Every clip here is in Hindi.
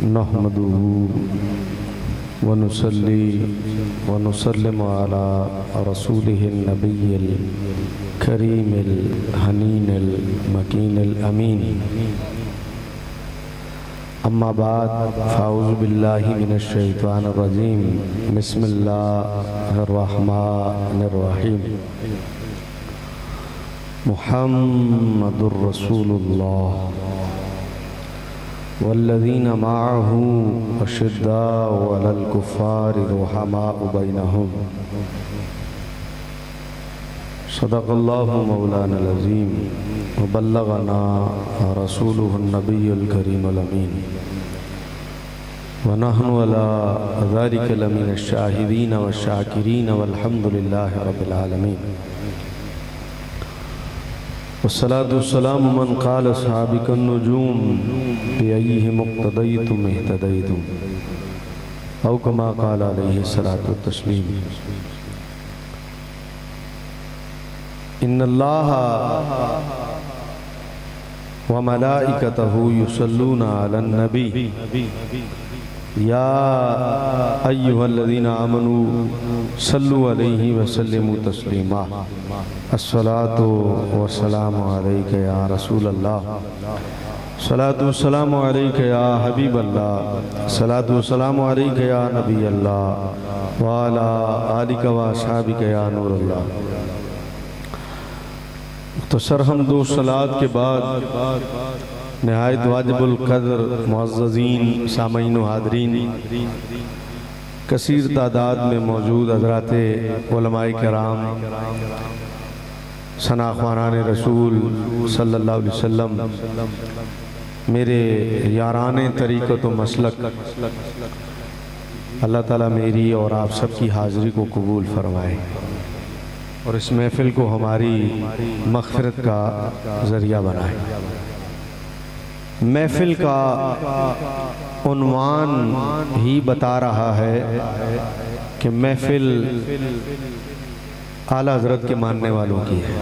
नहमदुहु व नुसल्ली व नुसल्लिमु अला रसूलिहिन नबिय्यिल करीमिल हनीनिल मकीनिल अमीन। अम्मा बाद फ़ाऊज़ु बिल्लाहि मिनश शैतानिर रजीम। बिस्मिल्लाहिर रहमानिर रहीम। मुहम्मदुर रसूलुल्लाह वल्लज़ीना माअहु अशिद्दाउ अलल कुफ़्फ़ारि रुहमाउ बैनहुम। सदक़ल्लाहु मौलानल अज़ीम व बल्लगना रसूलुहुन नबियुल करीमुल अमीन व नहनु अला ज़ालिका लमिनश शाहिदीन व शाकिरीन वल्हम्दुलिल्लाहि रब्बिल आलमीन। वस्सलातु वस्सलामु मन क़ाल साबिक़न नुजूम बिअय्यिहि मुक़्तदय्तुम इह्तदय्तुम औ कमा क़ाल अलैहि सलातु व तस्लीम। इन्नल्लाह व मलाइकतहु युसल्लूना अलन नबी या अय्युहल्लज़ीना आमनू सल्लु अलैहि व सल्लिमू तस्लीमा। अस्सलातु वस्सलामु अलैका या रसूलल्लाह, सलातु वस्सलामु अलैका या हबीबल्लाह, सलातु वस्सलामु अलैका या नबीयल्लाह व अला आलिका व अस्हाबिका या नूरल्लाह। तो सरहम दो सलात के बाद नहायत वाजिबुल क़द्र मुअज़्ज़ज़ीन सामईन व हाज़रीन, कसीर तादाद में मौजूद हज़राते उलमाए किराम, सनाख़्वानान रसूल सल्लल्लाहु अलैहि वसल्लम, मेरे याराने तरीक़त व मसलक, अल्लाह ताला मेरी और आप सबकी हाज़िरी को कबूल फरमाए और इस महफ़िल को हमारी मग़फ़िरत का ज़रिया बनाए। महफ़िल का उन्वान ही बता रहा है कि महफ़िल आला हज़रत के मानने वालों की है।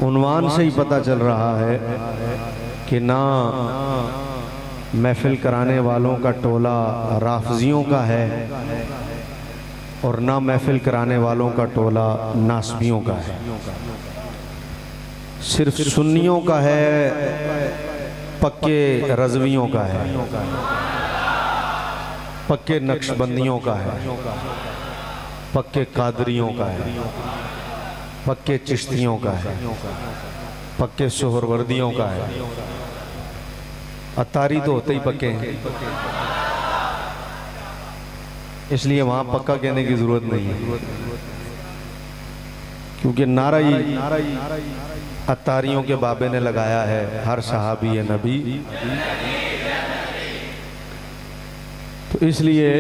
उन्वान से ही पता चल रहा है कि ना महफ़िल कराने वालों का टोला राफ़ज़ियों का है और ना महफ़िल कराने वालों का टोला नास्बियों का है। सिर्फ सुन्नियों का है, पक्के रज़वियों का है, पक्के नक्शबंदियों का है, पक्के कादरियों का है, पक्के चिश्तियों का है, पक्के सोहरवर्दियों का है। अतारी तो होते ही पक्के हैं, इसलिए वहाँ पक्का कहने की ज़रूरत नहीं है, क्योंकि नारा ही अतारियों के बाबे ने लगाया है, हर सहाबी है नबी। तो इसलिए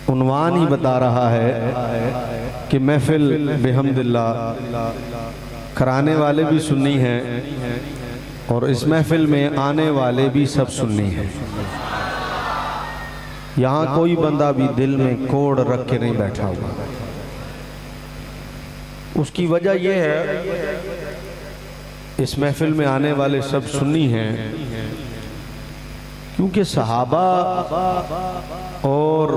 उन्वान ही बता रहा है कि महफ़िल बिहम्दिल्लाह कराने वाले भी सुन्नी हैं और इस महफ़िल में आने वाले भी सब सुन्नी हैं। यहाँ कोई बंदा भी दिल में कोड़ रख के नहीं बैठा हुआ। उसकी वजह यह है, इस महफ़िल में आने वाले सब सुन्नी हैं, क्योंकि सहाबा और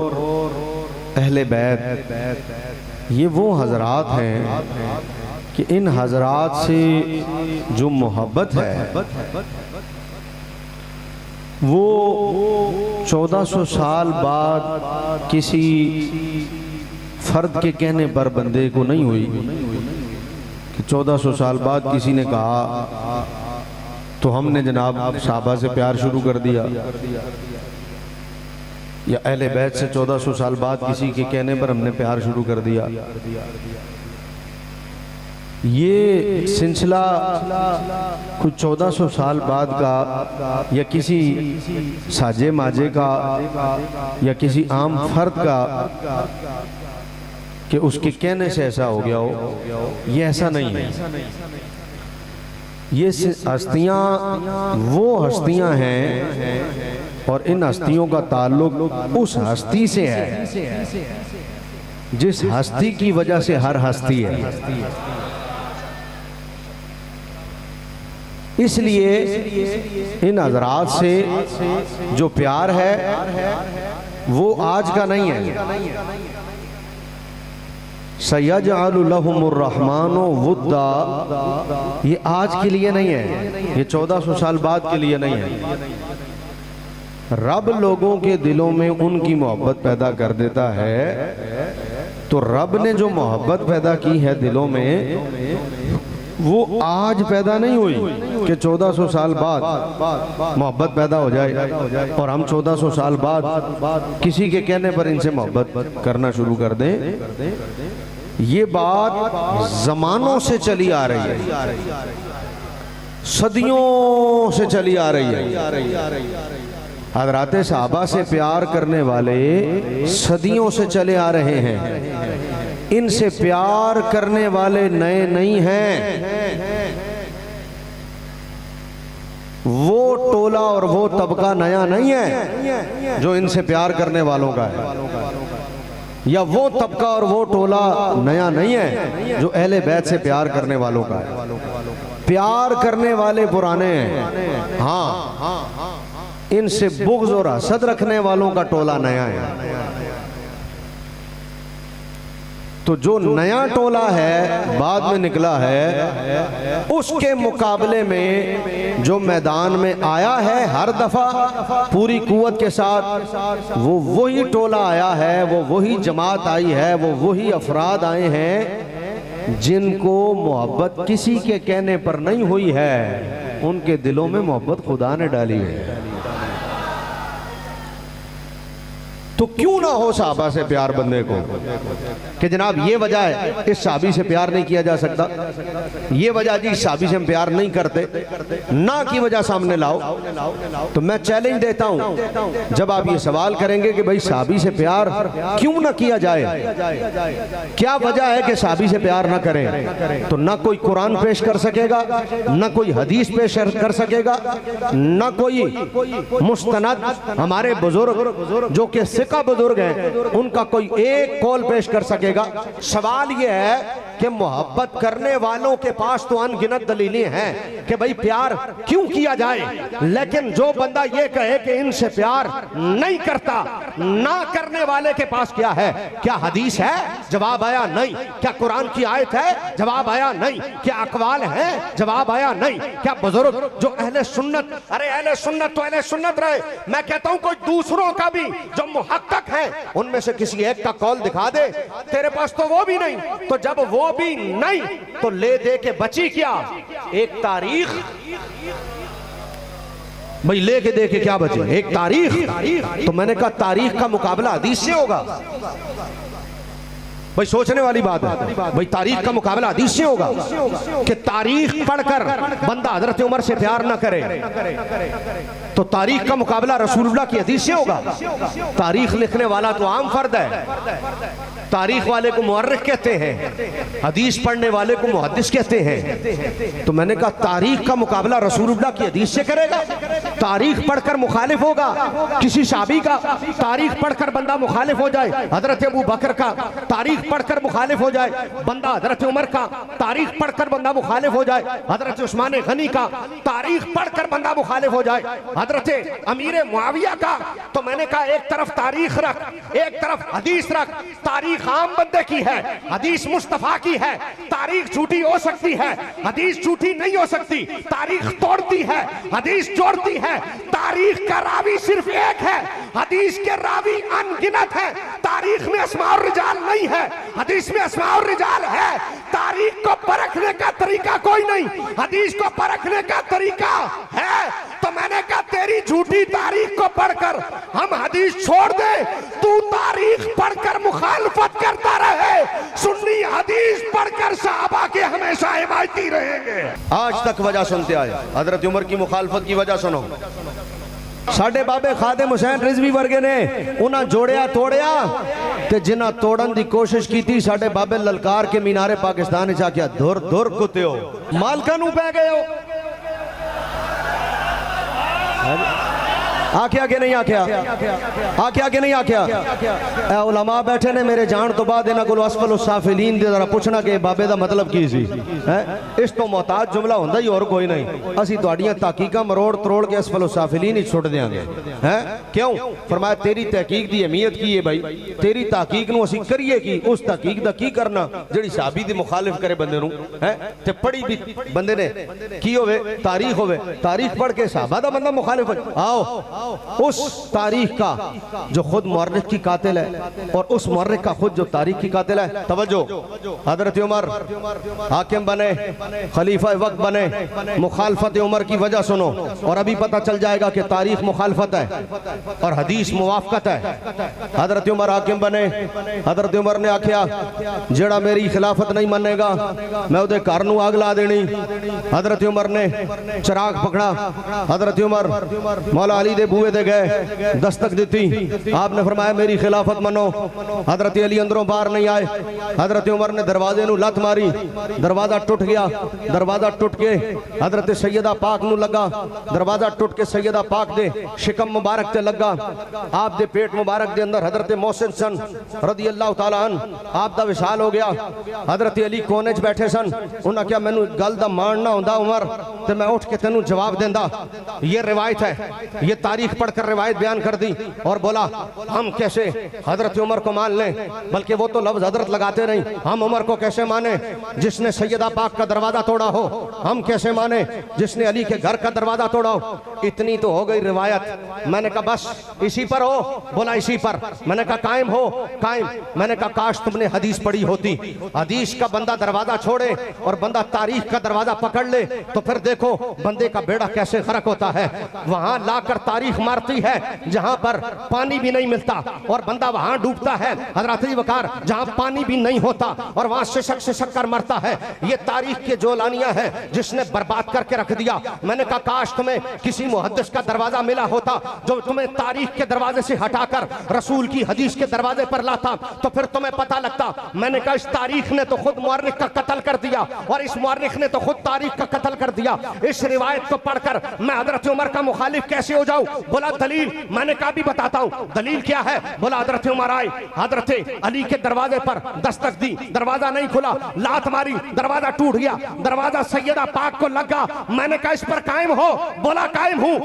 अहले बैत ये वो हज़रात हैं कि इन हज़रात से जो मोहब्बत है वो 1400 साल बाद किसी फ़र्द के कहने पर बंदे को नहीं हुई कि 1400 साल बाद किसी ने कहा तो हमने जनाब सहाबा से प्यार शुरू कर दिया, या अहले बैत से 1400 साल बाद किसी के कहने पर हमने प्यार शुरू कर दिया। ये सिलसिला कुछ 1400 साल बाद का या किसी साजे माजे का या किसी आम फर्द का कि उसके कहने से ऐसा हो गया हो, ये ऐसा नहीं है। ये हस्तियाँ वो हस्तियाँ हैं और इन हस्तियों का ताल्लुक उस हस्ती से है जिस हस्ती की वजह से हर हस्ती है। इसलिए इन हजरात से जो प्यार है वो आज का नहीं है। सयजअलु लहुमुर रहमानु वुद्दा, ये आज के लिए नहीं है, ये 1400 साल बाद के लिए नहीं है। रब लोगों के दिलों में उनकी मोहब्बत पैदा कर देता है। तो रब ने जो मोहब्बत पैदा की है दिलों में, वो आज पैदा नहीं हुई कि 1400 साल बाद मोहब्बत पैदा हो जाए और हम 1400 साल बाद किसी के कहने पर इनसे मोहब्बत करना शुरू कर दें। ये बात जमानों से चली आ रही है, सदियों से चली आ रही है। हज़रात सहाबा से प्यार करने वाले सदियों से चले आ रहे हैं। इनसे प्यार करने वाले नए नहीं हैं। वो टोला और वो तबका नया नहीं है जो इनसे प्यार करने वालों का है, या वो तबका और वो टोला नया नहीं है जो अहले बैत से प्यार करने वालों का है। प्यार करने वाले पुराने हैं, हाँ, इनसे बुग़्ज़ और हसद रखने वालों का टोला नया है। तो जो नया टोला है बाद में निकला है, उसके मुकाबले में जो मैदान में आया है हर दफा पूरी कुव्वत के साथ, वो वही टोला आया है, वो वही जमात आई है, वो वही अफराद आए हैं जिनको मोहब्बत किसी के कहने पर नहीं हुई है, उनके दिलों में मोहब्बत खुदा ने डाली है। तो क्यों ना हो सहाबा से प्यार बंदे को कि जनाब ये वजह है इस सहाबी से प्यार नहीं किया जा सकता, ये वजह जी इस सहाबी से हम प्यार नहीं करते, ना की वजह सामने लाओ। तो मैं चैलेंज देता हूं, जब आप ये सवाल करेंगे कि भाई सहाबी से प्यार क्यों ना किया जाए, क्या वजह है कि सहाबी से प्यार ना करें, तो ना कोई कुरान पेश कर सकेगा, ना कोई हदीस पेश कर सकेगा, ना कोई मुस्तनद हमारे बुजुर्ग जो कि का बुजुर्ग हैं उनका कोई एक कौल पेश कर सकेगा। सवाल यह है कि मोहब्बत करने वालों के पास तो अनगिनत दलीलें हैं कि भाई प्यार क्यों किया जाए, लेकिन जो बंदा ये कहे कि इनसे प्यार नहीं करता, ना करने वाले के पास क्या है? क्या हदीस है? जवाब आया नहीं। क्या कुरान की आयत है? जवाब आया नहीं। क्या अकवाल है? जवाब आया नहीं। क्या बुजुर्ग जो अहले सुन्नत, अरे अहले सुन्नत तो अहले सुन्नत रहे, मैं कहता हूं कोई दूसरों का भी जो मुहक्कक है उनमें से किसी एक का कौल दिखा दे, तेरे पास तो वो भी नहीं। तो जब वो भी नहीं तो ले दे के बची क्या? एक तारीख, भाई लेके दे के क्या बचे? एक तारीख। तो मैंने कहा तारीख का मुकाबला हदीस से होगा। भाई सोचने वाली बात है, भाई तारीख का मुकाबला हदीस से होगा कि तारीख पढ़कर बंदा हजरत उमर से प्यार ना करे, तो तारीख का मुकाबला रसूलुल्लाह की हदीस से होगा। तारीख लिखने वाला तो आम फर्द है, तारीख वाले को मुअर्रिख कहते हैं, हदीस पढ़ने वाले को मुहद्दिस कहते हैं। तो मैंने कहा तारीख का मुकाबला रसूलुल्लाह की हदीस से करेगा? तारीख पढ़कर मुखालिफ होगा किसी साहबी का, तारीख पढ़कर बंदा मुखालिफ हो जाए हजरत अबू बकर का, तारीख पढ़कर मुखालिफ हो जाए बंदा हजरत उमर का, तारीख पढ़कर बंदा मुखालिफ हो जाए हजरत उस्मान गनी का, तारीख पढ़कर बंदा मुखालिफ हो जाए हजरत अमीर मुआविया का। तो मैंने कहा एक तरफ तारीख रख, एक तरफ हदीस रख। तारीख आम बंदे की है, हदीस मुस्तफा की है। तारीख झूठी हो सकती है, हदीस झूठी नहीं हो सकती। तारीख तोड़ती है, हदीस जोड़ती है। तारीख का रावी सिर्फ एक है, हदीस के रावी अनगिनत है। तारीख में अस्मा और रिजाल नहीं है, हदीस में अस्मा और रिजाल है। तारीख को परखने का तरीका कोई नहीं, हदीस को परखने का तरीका है। तो मैंने कहा तेरी झूठी तारीख को पढ़कर हम हदीस छोड़ दे, तू तारीख पढ़कर मुखालफत करता रहे, सुन्नी हदीस पढ़कर सहाबा के हमेशा हिमायती रहेंगे। आज तक वजह सुनते आए, हजरत उमर की मुखालफत की वजह सुनो। साडे बाबे खादिम हुसैन रिजवी वर्गे ने उन्हें जोड़िया तोड़िया ते जिन्हें तोड़न की कोशिश की थी, साडे बाबे ललकार के मीनारे पाकिस्तान च आख्या धुर धुर कुत्ते हो, मालका नू पै गए हो। आख्या कि नहीं आख्या, आख्या कि नहीं आख्या। ए उलमा बैठे ने मेरे जान तो बाद इन्हां कोलों असफल साफिलीन दे जरा पुछना कि बाबे दा मतलब की सी है। इस तो मोहताज जुमला हुंदा ही और कोई नहीं। असीं तुहाडीआं तहकीकां मरोड़ तरोड़ के असफल साफिलीन ही छुट देंगे हैं। क्यों? फरमाया तेरी तहकीक दी अहमियत की है भाई, तेरी तहकीक नूं असीं करिए की, उस तहकीक दा की करना जिहड़ी सहाबी दी मुखालिफ करे बंदे नूं है। ते पढ़ी भी बंदे ने की होवे, तारीख होवे, तारीख पढ़ के सहाबा दा बंदा मुखालिफ हो। आओ उस तारीख का जो खुद मुअर्रिख की कातिल है और उस मुअर्रिख का खुद जो तारीख की कातिल है। तवज्जो, हजरत उमर हाकिम बने, खलीफा वक्त बने, मुखालफत उमर की वजह सुनो और अभी पता चल जाएगा कि तारीख मुखालफत है और हदीस मुवाफकत है। हजरत उमर हाकिम बने, हजरत उमर ने आख्या जेड़ा मेरी खिलाफत नहीं मनेगा मैं उहदे घर नूं आग ला देनी। हजरत उमर ने चिराग पकड़ा, हजरत उमर मौला अली दे बूहे दे गए, दस्तक दी। आपने फरमाया मेरी खिलाफत मनो। हजरत अली अंदरों बाहर नहीं आए। हजरत उमर ने दरवाजे नूं लत मारी, दरवाजा टूट गया। दरवाजा टूट के हजरत सैयदा पाक नूं लगा, दरवाजा टूट के सैयदा पाक दे शिकम मुबारक ते लगा। आप दे पेट मुबारक दे अंदर हजरत मोहसिन सन रदी अल्लाह तआला अन आप दा विशाल हो गया। हजरत अली कोने च बैठे सन। उन्हें क्या मैनू गल दा मान ना होंदा उमर ते मैं उठ के तेनू जवाब देंदा। ये रिवायत है, ये तारीख पढ़कर रिवायत बयान कर दी और बोला हम कैसे हजरत उमर को मान लें, बल्कि वो तो लफ्ज हजरत लगाते नहीं, हम उमर को कैसे माने जिसने सैयदा पाक का दरवाजा तोड़ा हो, हम कैसे माने जिसने अली के घर का दरवाजा तोड़ा हो। इतनी तो हो गई रिवायत। मैंने कहा बस इसी पर हो, बोला इसी पर। मैंने कहा कायम हो, कायम। मैंने कहा काश तुमने हदीस पढ़ी होती। हदीस का बंदा दरवाजा छोड़े और बंदा तारीख का दरवाजा पकड़ ले तो फिर देखो बंदे का बेड़ा कैसे गरक होता है। वहां लाकर तारीख मारती है जहां पर पानी भी नहीं मिलता और बंदा वहां डूबता है हजरत वकार जहां पानी भी नहीं होता और वहां शिशक शिशक कर मरता है। ये तारीख के जोलानियां हैं जिसने बर्बाद करके रख दिया। मैंने कहा काश तुम्हें किसी मुहद्दिस का दरवाजा मिला होता जो तुम्हें तारीख के दरवाजे से हटाकर रसूल की हदीस के दरवाजे पर लाता तो फिर तुम्हें पता लगता। मैंने कहा इस तारीख ने तो खुद मुअर्रिख का कत्ल कर दिया और इस मुअर्रिख ने तो खुद तारीख का कत्ल कर दिया। इस रिवायत को पढ़कर मैं हजरत उमर का मुखालिफ कैसे हो जाऊं? बोला दलील। मैंने कहा भी बताता हूं दलील क्या है। बोला हजरत उमर आए, हजरत अली के दरवाजे पर दस्तक दी, दरवाजा नहीं खुला, लात मारी, दरवाजा टूट गया, दरवाजा सैयदा पाक को लगा। मैंने कहा इस पर कायम हो? बोला कायम हूं।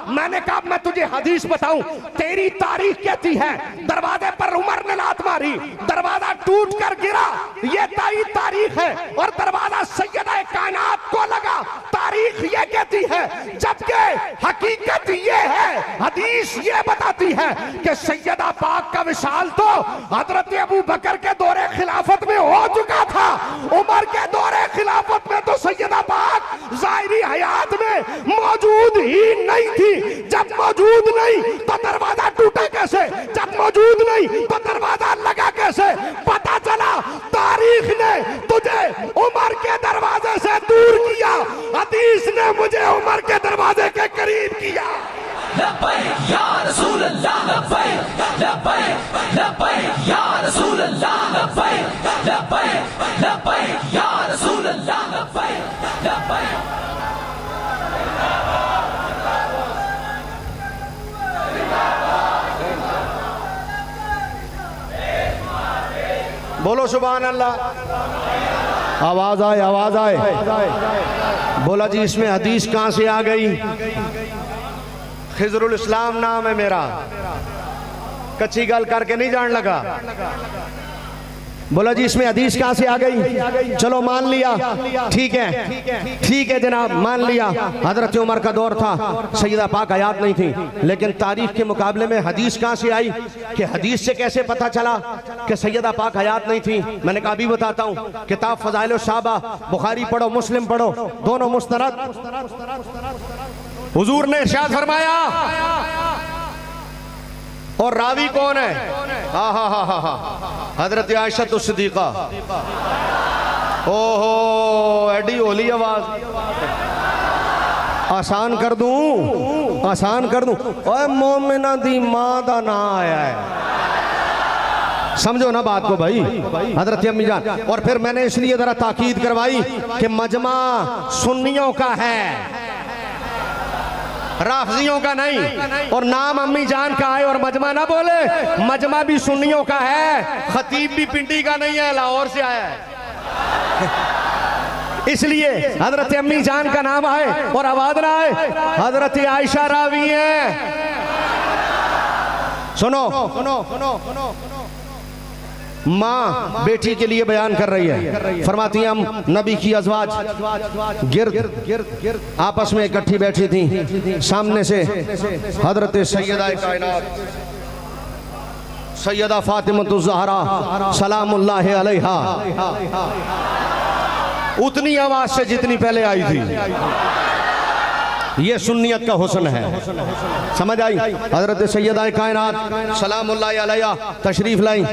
मैंने कहा मैं तुझे हदीस बताऊं, तेरी तारीख कहती है दरवाजे पर उमर ने लात मारी, दरवाजा टूट कर गिरा, ये तेरी तारीख है और दरवाजा सैयदा कायनात को लगा, तारीख ये कहती है। जबकि हकीकत ये है, हदीस ये बताती है कि सैयदा पाक का विशाल तो हजरत अबू बकर के दौरे खिलाफत में हो चुका था। उमर के दौरे खिलाफत में तो सैयदा पाक ज़ाहिरी हयात में मौजूद ही नहीं थी। जब मौजूद नहीं तो दरवाजा टूटा कैसे? जब मौजूद नहीं तो दरवाजा लगा कैसे? पता चला तारीख ने तुझे उमर के दरवाजे से दूर किया, हदीस ने मुझे उमर के दरवाजे के करीब किया। लब्बैक या रसूल अल्लाह, लब्बैक लब्बैक लब्बैक या रसूल अल्लाह, लब्बैक लब्बैक लब्बैक या रसूल अल्लाह, लब्बैक लब्बैक। बोलो सुभान अल्लाह। आवाज आए, आवाज आए। बोला जी इसमें हदीस कहां से आ गई? खिजरुल इस्लाम नाम है मेरा, कच्ची गल करके नहीं जान लगा। बोला जी इसमें हदीस कहां से आ गई? चलो मान लिया, ठीक है, ठीक है जनाब, मान लिया। हजरत उमर का दौर था, सैयदा पाक हयात नहीं थी, लेकिन तारीख के मुकाबले में हदीस कहां से आई कि हदीस से कैसे पता चला कि सैयदा पाक हयात नहीं थी? मैंने कहा अभी बताता हूं। किताब फज़ाइल सहाबा, बुखारी पढ़ो, मुस्लिम पढ़ो, दोनों मुस्तनद। हुजूर ने इरशाद फरमाया और रावी कौन है? हजरत आयशा सिद्दीक़ा। ओहो एडी होली आवाज। आसान कर दूं, आसान कर दूं। ओए मोमिना दी मां दा ना आया है, समझो ना बात को भाई, हजरत अम्मी जान। और फिर मैंने इसलिए जरा ताकीद करवाई कि मजमा सुन्नियों का है, राफजियों का नहीं। और नाम अम्मी जान का है और मजमा ना बोले, मजमा भी सुन्नियों का है, खतीब भी पिंडी का नहीं है, लाहौर से आया है। इसलिए हजरत अम्मी जान का नाम आए और आवाज ना आए, हजरत आयशा रावी है। सुनो सुनो सुनो सुनो, माँ बेटी के लिए बयान कर रही है, फरमाती है हम नबी की अज़वाज गिर्द आपस में इकट्ठी बैठी थी, सामने से हजरत सैयदा कायनात सैयदा फातिमा ज़हरा सलामुल्लाह अलैहा उतनी आवाज से जितनी पहले आई थी। ये सुन्नियत का हुस्न है, समझ आई। हजरत सैयदा कायनात सलामुल्लाह अलैहा तशरीफ लाई।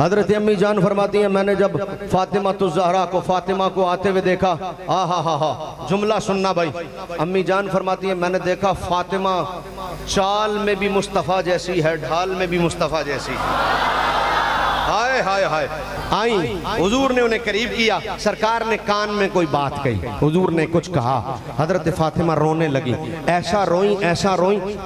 हजरत अम्मी जान फरमाती हैं मैंने जब फातिमा तो ज़हरा को फातिमा को आते हुए देखा, हा जुमला सुनना भाई। अम्मी जान फरमाती हैं मैंने देखा फातिमा चाल में भी मुस्तफ़ा जैसी है, ढाल में भी मुस्तफ़ा जैसी है। हाय हाय हाय। आई हुजूर ने उन्हें करीब किया, सरकार ने कान में कोई बात कही, हुजूर ने कुछ कहा, हजरत फातिमा रोने लगी, ऐसा रोई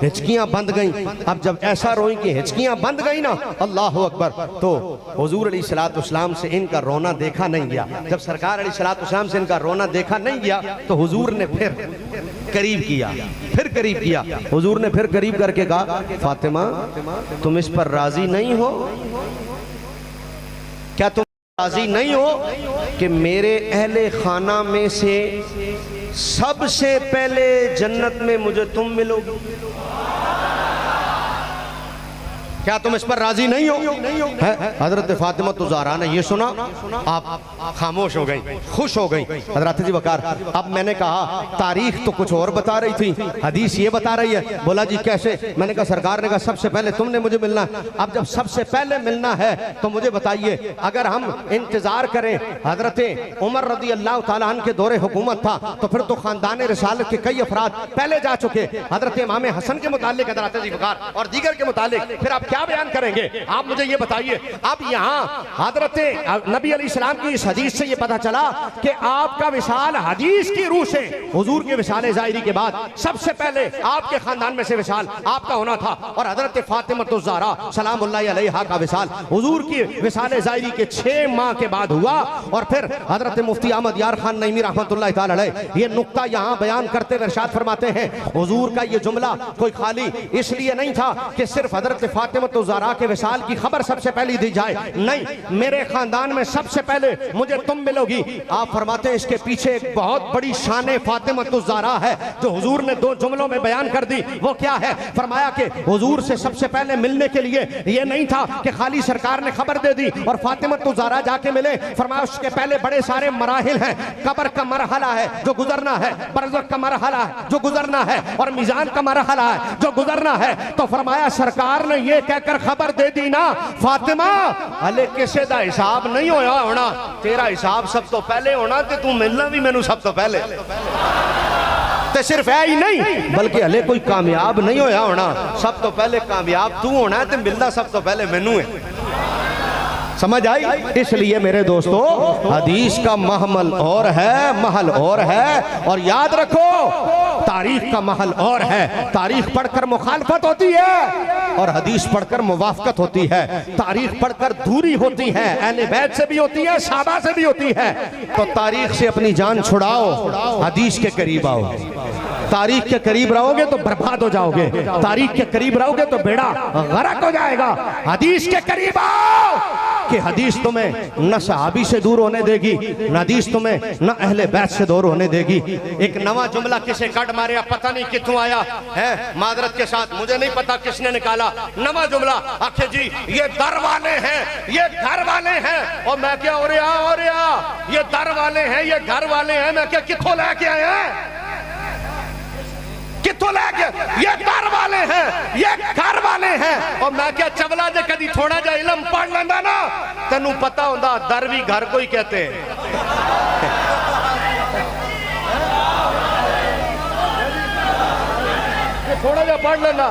हिचकियां बंद गई। अब जब ऐसा रोई कि हिचकियां बंद गई ना, अल्लाह अकबर, तो हुजूर अलैहिस्सलाम से इनका रोना देखा नहीं गया। जब सरकार अलैहिस्सलाम से इनका रोना देखा नहीं गया तो हुजूर ने फिर करीब किया, हुजूर ने फिर करीब करके कहा फातिमा तुम इस पर राजी नहीं हो, क्या तुम राजी नहीं हो कि मेरे अहले खाना में से सबसे पहले जन्नत में मुझे तुम मिलोगी? क्या तुम इस पर राजी नहीं हो? हजरत फातिमा तो ज़हरा ने ये सुना, आप खामोश हो गई, खुश हो गई। हजरत जी वकार, अब मैंने कहा तारीख तो कुछ और बता रही थी, हदीस ये बता रही है। बोला जी कैसे? मैंने कहा सरकार ने कहा सबसे पहले तुमने मुझे मिलना है। अब जब सबसे पहले मिलना है तो मुझे बताइए, अगर हम इंतजार करें, हजरत उमर रज़ी अल्लाह तआला अन्हु के दौरे हुकूमत था तो फिर तो खानदान रिसालत के कई अफराद पहले जा चुके। हजरत इमाम हसन के मुतालिक हजरत जी वकार और दीगर के मुतालिक फिर आप क्या बयान करेंगे? आप मुझे ये बताइए। अब यहाँ हजरत नबी अलैहिस्सलाम की इस हदीस से ये पता चला कि आपका विसाल हदीस की रूह से हुजूर के विसाल ज़ाहिरी के बाद सबसे पहले आपके खानदान में से विसाल आपका होना था। और हजरत फातिमा तो ज़हरा सलामुल्लाह अलैहा का विसाल हुजूर की विसाल ज़ाहिरी के 6 माह के बाद हुआ। और फिर हजरत मुफ्ती अहमद यार खान नईमी रहमतुल्लाह तआला अलैह ये नुक्ता यहाँ बयान करते हुए इरशाद फरमाते हैं, हुजूर का ये जुमला कोई खाली इसलिए नहीं था कि सिर्फ हजरत फातिमा तो ज़हरा के विसाल की खबर सबसे पहले दी जाए, नहीं, मेरे खानदान में सबसे पहले मुझे तुम मिलोगी। आप फरमाते हैं इसके पीछे एक बहुत बड़ी शान फातिमा तो ज़हरा है जो हुजूर ने 2 जुमलों में बयान कर दी। वो क्या है? फरमाया कि हुजूर से सबसे पहले मिलने के लिए ये नहीं था कि खाली सरकार ने खबर दे दी और फातिमा तो ज़हरा जाके मिले। फरमाया उसके पहले बड़े सारे मराहिल हैं, कब्र का मरहला है जो गुजरना है, बरज़ख का मरहला है जो गुजरना है, और मीज़ान का मरहला है जो गुजरना है। तो फरमाया सरकार ने ये कहकर खबर दे दी ना, फातिमा हले किसी का हिसाब नहीं होया होना, तेरा हिसाब सब तो पहले होना ते तू मिलना भी मैनू सब तो पहले। ते सिर्फ है ही नहीं बल्कि हले कोई कामयाब नहीं होया होना, सब तो पहले कामयाब तू होना है ते मिलना सब तो पहले मैनू है। समझ आई? इसलिए मेरे दोस्तों हदीस का महमल और है, महल और है, और याद रखो तारीख का महल और है। तारीख पढ़कर मुखालफत होती है और हदीस पढ़कर मुवाफकत होती है। तारीख पढ़कर दूरी होती है, अहले बैत से भी होती है, सहाबा से भी होती है। तो तारीख से अपनी जान छुड़ाओ, हदीस के करीब आओ। तारीख के करीब रहोगे तो बर्बाद हो जाओगे, तारीख के करीब रहोगे तो बेड़ा गरक हो जाएगा। हदीस के करीब आओ कि हदीस तुम्हें न सहाबी से दूर होने देगी, न हदीस तुम्हें न अहले बैत से दूर होने देगी। एक नवा जुमला किसे कट मारे, पता नहीं कितों आया है, मादरत के साथ मुझे नहीं पता किसने निकाला। नवा जुमला आखे जी ये दर वाले हैं, ये घर वाले हैं। और मैं क्या हो रहा ये दर वाले हैं, ये घर वाले हैं। मैं क्या कितों लेके आए हैं, कितों लेके? ये दर वाले हैं, ये घर वाले हैं। और मैं क्या चवला जे कदी थोड़ा जा इलम पढ़ लेंदा ना, तेनू पता होंदा दर भी घर को ही कहते हैं। थोड़ा जा पढ़ लेना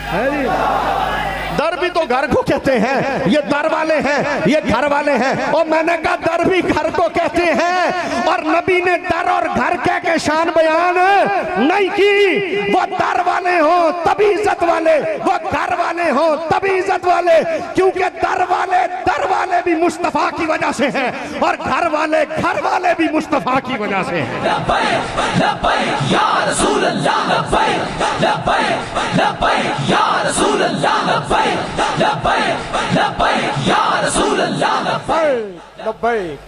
है जी, दर भी तो घर को कहते हैं। ये दर वाले हैं, ये घर वाले हैं। और मैंने कहा दर भी घर को कहते हैं। और नबी ने दर और घर के शान बयान नहीं की। वो दर वाले हो तभी इज्जत वाले, वो घर वाले हो तभी इज्जत वाले, क्योंकि दर वाले भी मुस्तफा की वजह से हैं और घर वाले भी मुस्तफा की वजह से हैं। लब्बैक लब्बैक या रसूल अल्लाह, लब्बैक लब्बैक लब्बैक या रसूल अल्लाह, लब्बैक लब्बैक लब्बैक या रसूल अल्लाह, लब्बैक।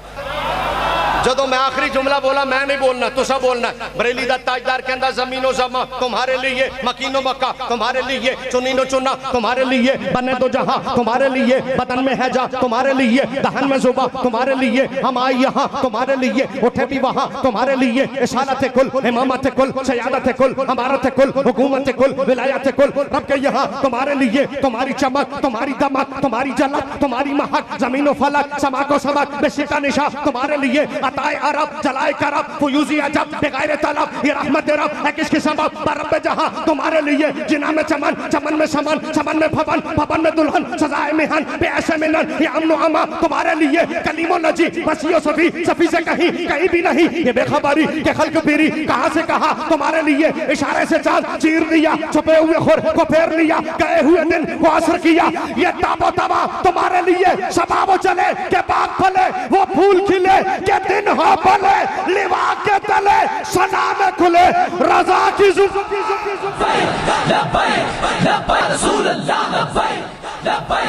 जदों मैं आखिरी जुमला बोला, मैं नहीं बोलना, तुसा बोलना। बरेली दा ताजदार कहंदा ज़मीनो ज़मा तुम्हारे लिए, मकीनो मक्का तुम्हारे लिए, चुनीनो चुना तुम्हारे लिए, बने दो जहां तुम्हारे लिए, बदन में है जा तुम्हारे लिए, दहन में जुबा तुम्हारे लिए, हम आए यहाँ तुम्हारे लिए, उठे भी वहां तुम्हारे लिए। इशारत कुल, इमामत कुल, सयादत कुल, अमारत कुल, हुकूमत कुल, विलायत कुल, रब के यहाँ तुम्हारे लिए। तुम्हारी चमक, तुम्हारी दमक, तुम्हारी झलक, तुम्हारी महक, जमीनो फलक, समा को सबक, बेशिका निशा तुम्हारे लिए। अताए अरब, जलाए करब, फयूजी अजब, बेगैर तलब, ये रहमत रब है किसके सबब, परब जहां तुम्हारे लिए। जिना में चमन, चमन में समन, समन में भवन, भवन में दुल्हन, सजाए मेहन, बेअसे मिलन, ये अमनो अमा तुम्हारे लिए। कलीमो नजी, बसियो सफी, सफी से कहीं, कहीं भी नहीं, ये बेखबरी के खल्क पीरी, कहां से कहा तुम्हारे लिए। इशारे से चांद चीर दिया, छुपे हुए खुर को फेर लिया, गए हुए दिन को असर किया। ये ताबो तबा तुम्हारे लिए, शबाबो चले के बाग फले, वो फूल खिले के दिन हो भले, लिवा के तले सजा में खुले, रजा की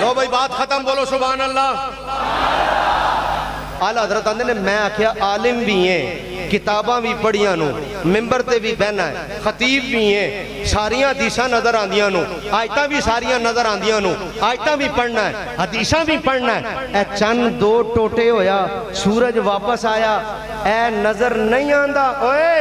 लो भाई बात खत्म, बोलो सुभान अल्लाह। आला हजरत आंदे ने मैं आख्या आलिम भी हैं, किताबां भी पढ़ियां नु, मिंबर ते भी बहना है, खतीब भी हैं, सारियां हदीसां नजर आंदियां नु, आयतां भी सारियां नजर आंदियां नु, आयतां भी पढ़ना है, हदीसां भी पढ़ना है। ए चंद दो टोटे होया, सूरज वापस आया, ए नजर नहीं आंदा ओए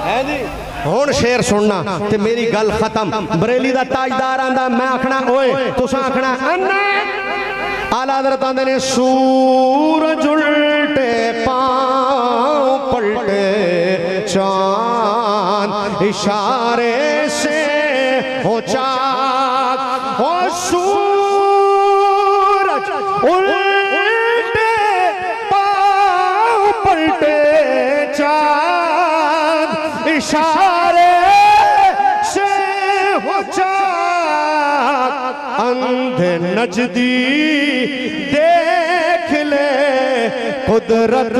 है जी। हुण शेर सुनना ते मेरी गल खत्म। बरेली दा ताजदार आंदा, मैं आखना ओए, तुसां आखना अन्ना। आला हज़रत आंदे ने सूरज उल्टे पांव पलटे, चांद इशारे से हो चाक, हो सूरज उल्टे पांव पलटे, चांद इशारे से हो चाक, अंधे नजदी देख ले कुदरत